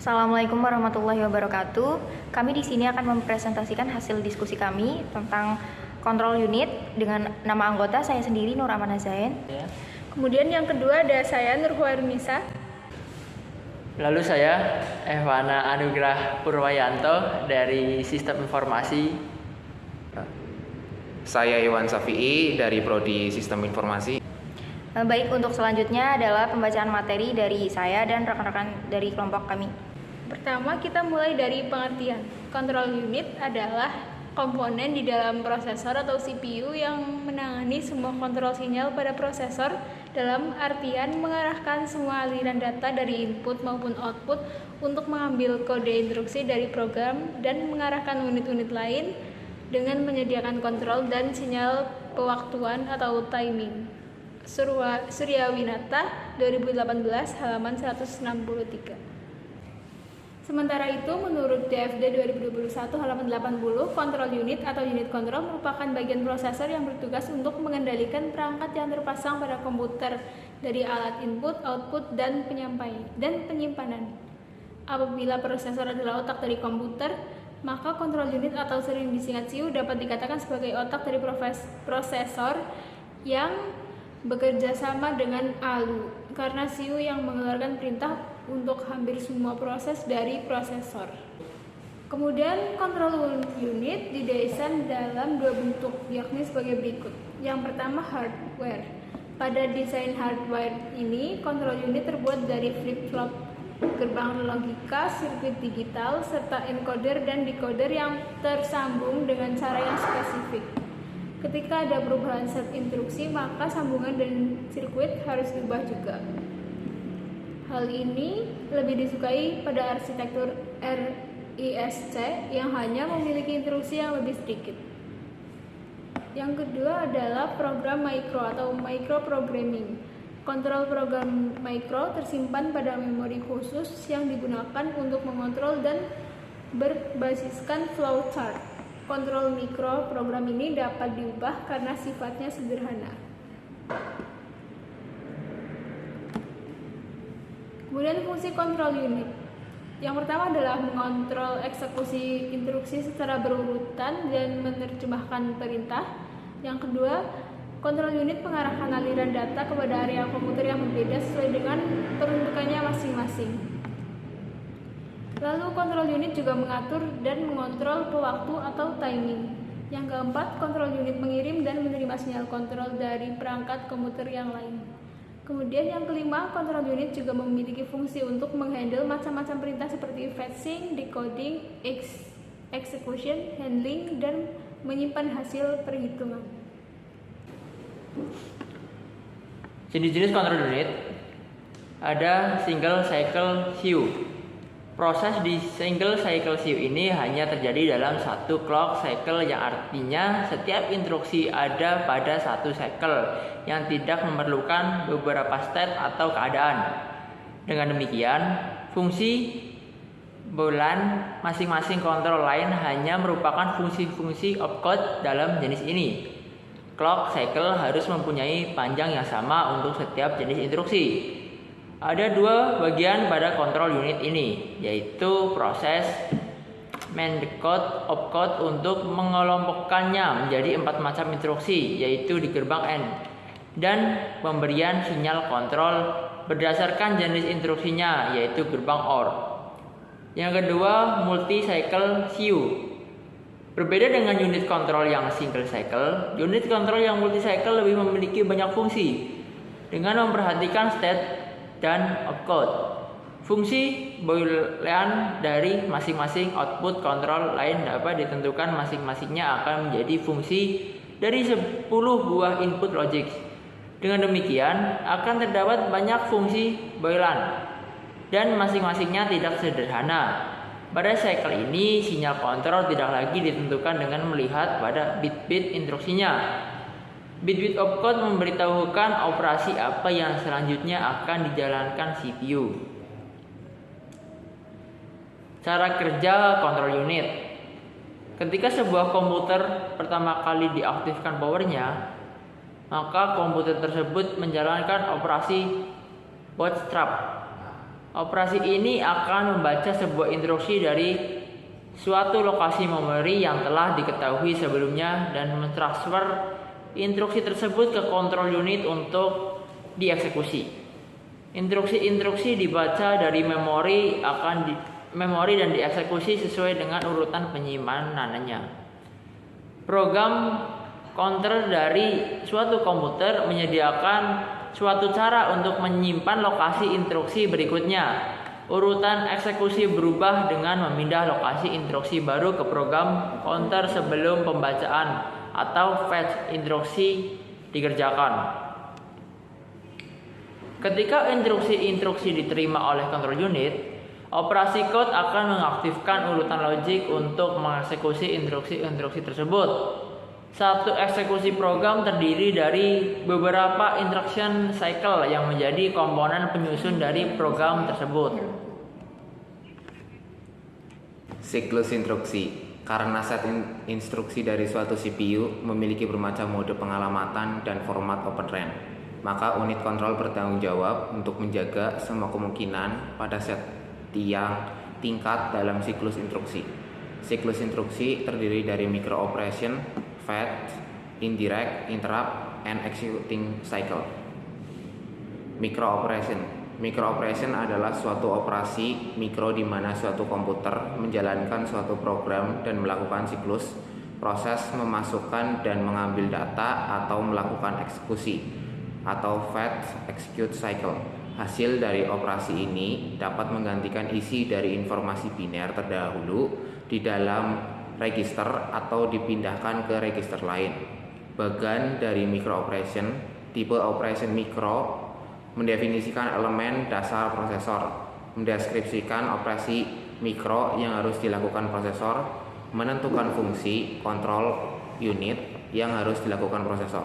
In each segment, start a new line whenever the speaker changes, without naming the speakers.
Assalamualaikum warahmatullahi wabarakatuh. Kami di sini akan mempresentasikan hasil diskusi kami tentang kontrol unit dengan nama anggota saya sendiri Nur Amana Zain.
Kemudian yang kedua ada saya Nurhuarunisa.
Lalu saya Ehwana Anugrah Purwayanto dari Sistem Informasi.
Saya Iwan Safi'i dari Prodi Sistem Informasi.
Baik, untuk selanjutnya adalah pembacaan materi dari saya dan rekan-rekan dari kelompok kami.
Pertama kita mulai dari pengertian. Control unit adalah komponen di dalam prosesor atau CPU yang menangani semua kontrol sinyal pada prosesor, dalam artian mengarahkan semua aliran data dari input maupun output untuk mengambil kode instruksi dari program dan mengarahkan unit-unit lain dengan menyediakan kontrol dan sinyal pewaktuan atau timing. Suryawinata 2018 halaman 163. Sementara itu, menurut DFD 2021 halaman 80, kontrol unit atau unit kontrol merupakan bagian prosesor yang bertugas untuk mengendalikan perangkat yang terpasang pada komputer dari alat input, output, dan penyimpanan. Apabila prosesor adalah otak dari komputer, maka kontrol unit atau sering disingkat CPU dapat dikatakan sebagai otak dari prosesor yang bekerja sama dengan ALU, karena CPU yang mengeluarkan perintah untuk hampir semua proses dari prosesor. Kemudian kontrol unit didesain dalam dua bentuk, yakni sebagai berikut. Yang pertama, hardware. Pada desain hardware ini, kontrol unit terbuat dari flip-flop, gerbang logika, sirkuit digital, serta encoder dan decoder yang tersambung dengan cara yang spesifik. Ketika ada perubahan set instruksi, maka sambungan dan sirkuit harus diubah juga. Hal ini lebih disukai pada arsitektur RISC yang hanya memiliki instruksi yang lebih sedikit. Yang kedua adalah program micro atau microprogramming. Kontrol program micro tersimpan pada memori khusus yang digunakan untuk mengontrol dan berbasiskan flowchart. Kontrol mikro program ini dapat diubah karena sifatnya sederhana. Kemudian fungsi kontrol unit. Yang pertama adalah mengontrol eksekusi instruksi secara berurutan dan menerjemahkan perintah. Yang kedua, kontrol unit mengarahkan aliran data kepada area komputer yang berbeda sesuai dengan peruntukannya masing-masing. Lalu kontrol unit juga mengatur dan mengontrol pewaktu atau timing. Yang keempat, kontrol unit mengirim dan menerima sinyal kontrol dari perangkat komputer yang lain. Kemudian yang kelima, kontrol unit juga memiliki fungsi untuk menghandle macam-macam perintah seperti fetching, decoding, execution, handling, dan menyimpan hasil perhitungan.
Jenis-jenis kontrol unit ada single cycle CPU. Proses di single cycle CPU ini hanya terjadi dalam satu clock cycle, yang artinya setiap instruksi ada pada satu cycle yang tidak memerlukan beberapa state atau keadaan. Dengan demikian, fungsi bulan masing-masing kontrol lain hanya merupakan fungsi-fungsi opcode dalam jenis ini. Clock cycle harus mempunyai panjang yang sama untuk setiap jenis instruksi. Ada dua bagian pada kontrol unit ini, yaitu proses main-decode opcode untuk mengelompokkannya menjadi 4 macam instruksi, yaitu di gerbang N, dan pemberian sinyal kontrol berdasarkan jenis instruksinya, yaitu gerbang OR. Yang kedua, multi-cycle CPU. Berbeda dengan unit kontrol yang single cycle, unit kontrol yang multi-cycle lebih memiliki banyak fungsi dengan memperhatikan state dan opcode. Fungsi boolean dari masing-masing output kontrol lain dapat ditentukan masing-masingnya akan menjadi fungsi dari 10 buah input logic. Dengan demikian, akan terdapat banyak fungsi boolean dan masing-masingnya tidak sederhana. Pada cycle ini, sinyal kontrol tidak lagi ditentukan dengan melihat pada bit-bit instruksinya. Bit-bit opcode memberitahukan operasi apa yang selanjutnya akan dijalankan CPU. Cara kerja kontrol unit. Ketika sebuah komputer pertama kali diaktifkan powernya, maka komputer tersebut menjalankan operasi bootstrap. Operasi ini akan membaca sebuah instruksi dari suatu lokasi memori yang telah diketahui sebelumnya dan mentransfer instruksi tersebut ke kontrol unit untuk dieksekusi. Instruksi-instruksi dibaca dari memori dan dieksekusi sesuai dengan urutan penyimpanannya. Program counter dari suatu komputer menyediakan suatu cara untuk menyimpan lokasi instruksi berikutnya. Urutan eksekusi berubah dengan memindah lokasi instruksi baru ke program counter sebelum pembacaan atau fetch instruksi dikerjakan. Ketika instruksi-instruksi diterima oleh control unit, operasi code akan mengaktifkan urutan logik untuk mengeksekusi instruksi-instruksi tersebut. Satu eksekusi program terdiri dari beberapa instruction cycle yang menjadi komponen penyusun dari program tersebut.
Siklus instruksi. Karena set instruksi dari suatu CPU memiliki bermacam mode pengalamatan dan format Open RAN, maka unit kontrol bertanggung jawab untuk menjaga semua kemungkinan pada setiap tingkat dalam siklus instruksi. Siklus instruksi terdiri dari micro-operation, fetch, indirect, interrupt, and executing cycle. Micro-operation adalah suatu operasi mikro di mana suatu komputer menjalankan suatu program dan melakukan siklus proses memasukkan dan mengambil data atau melakukan eksekusi atau fetch execute cycle. Hasil dari operasi ini dapat menggantikan isi dari informasi biner terdahulu di dalam register atau dipindahkan ke register lain. Bagian dari micro-operation, tipe operation mikro mendefinisikan elemen dasar prosesor, mendeskripsikan operasi mikro yang harus dilakukan prosesor, menentukan fungsi kontrol unit yang harus dilakukan prosesor.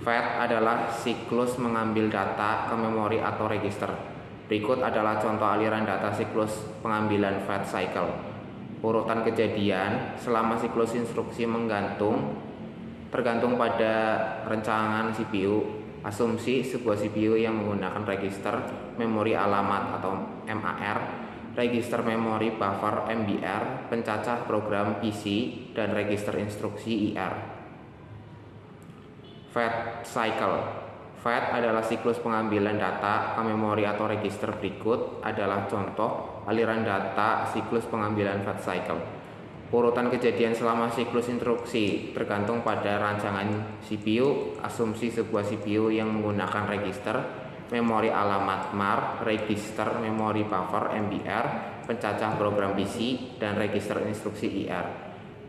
Fetch adalah siklus mengambil data ke memori atau register. Berikut adalah contoh aliran data siklus pengambilan fetch cycle. Urutan kejadian selama siklus instruksi tergantung pada rancangan CPU. Asumsi sebuah CPU yang menggunakan register memori alamat atau MAR, register memori buffer MBR, pencacah program PC, dan register instruksi IR. Fetch cycle. Fetch adalah siklus pengambilan data ke memori atau register. Berikut adalah contoh aliran data siklus pengambilan fetch cycle. Urutan kejadian selama siklus instruksi tergantung pada rancangan CPU. Asumsi sebuah CPU yang menggunakan register memori alamat MAR, register memori buffer MBR, pencacah program PC, dan register instruksi IR.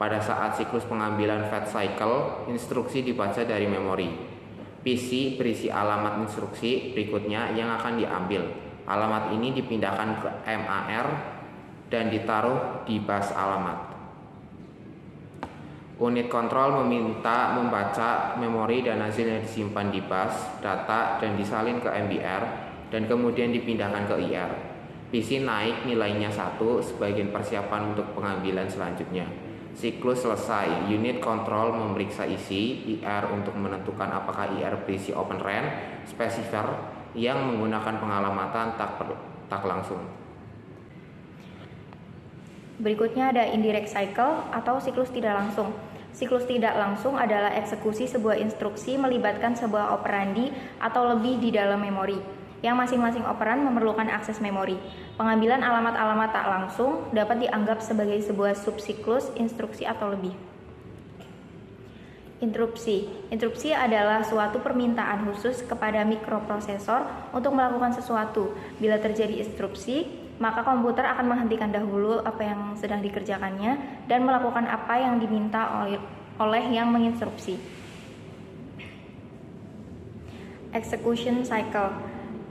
Pada saat siklus pengambilan fetch cycle, instruksi dibaca dari memori. PC berisi alamat instruksi berikutnya yang akan diambil. Alamat ini dipindahkan ke MAR dan ditaruh di bus alamat. Unit kontrol meminta membaca memori dan hasilnya disimpan di bus data dan disalin ke MBR dan kemudian dipindahkan ke IR. PC naik nilainya 1 sebagai persiapan untuk pengambilan selanjutnya. Siklus selesai, unit kontrol memeriksa isi IR untuk menentukan apakah IR berisi Open RAN specifier yang menggunakan pengalamatan tak langsung.
Berikutnya ada indirect cycle atau siklus tidak langsung. Siklus tidak langsung adalah eksekusi sebuah instruksi melibatkan sebuah operandi atau lebih di dalam memori, yang masing-masing operan memerlukan akses memori. Pengambilan alamat-alamat tak langsung dapat dianggap sebagai sebuah subsiklus instruksi atau lebih. Interupsi. Interupsi adalah suatu permintaan khusus kepada mikroprosesor untuk melakukan sesuatu. Bila terjadi interupsi, maka komputer akan menghentikan dahulu apa yang sedang dikerjakannya dan melakukan apa yang diminta oleh yang menginstruksi. Execution cycle.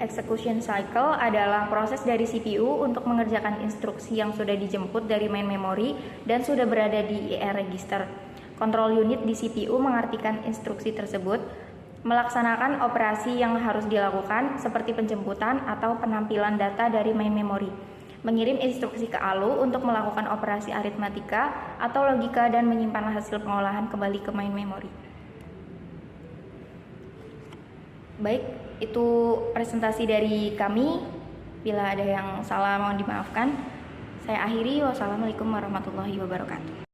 Execution cycle adalah proses dari CPU untuk mengerjakan instruksi yang sudah dijemput dari main memory dan sudah berada di IR register. Kontrol unit di CPU mengartikan instruksi tersebut melaksanakan operasi yang harus dilakukan seperti penjemputan atau penampilan data dari main memory, mengirim instruksi ke ALU untuk melakukan operasi aritmatika atau logika dan menyimpan hasil pengolahan kembali ke main memory. Baik, Itu presentasi dari kami. Bila ada yang salah mohon dimaafkan. Saya akhiri. Wassalamualaikum warahmatullahi wabarakatuh.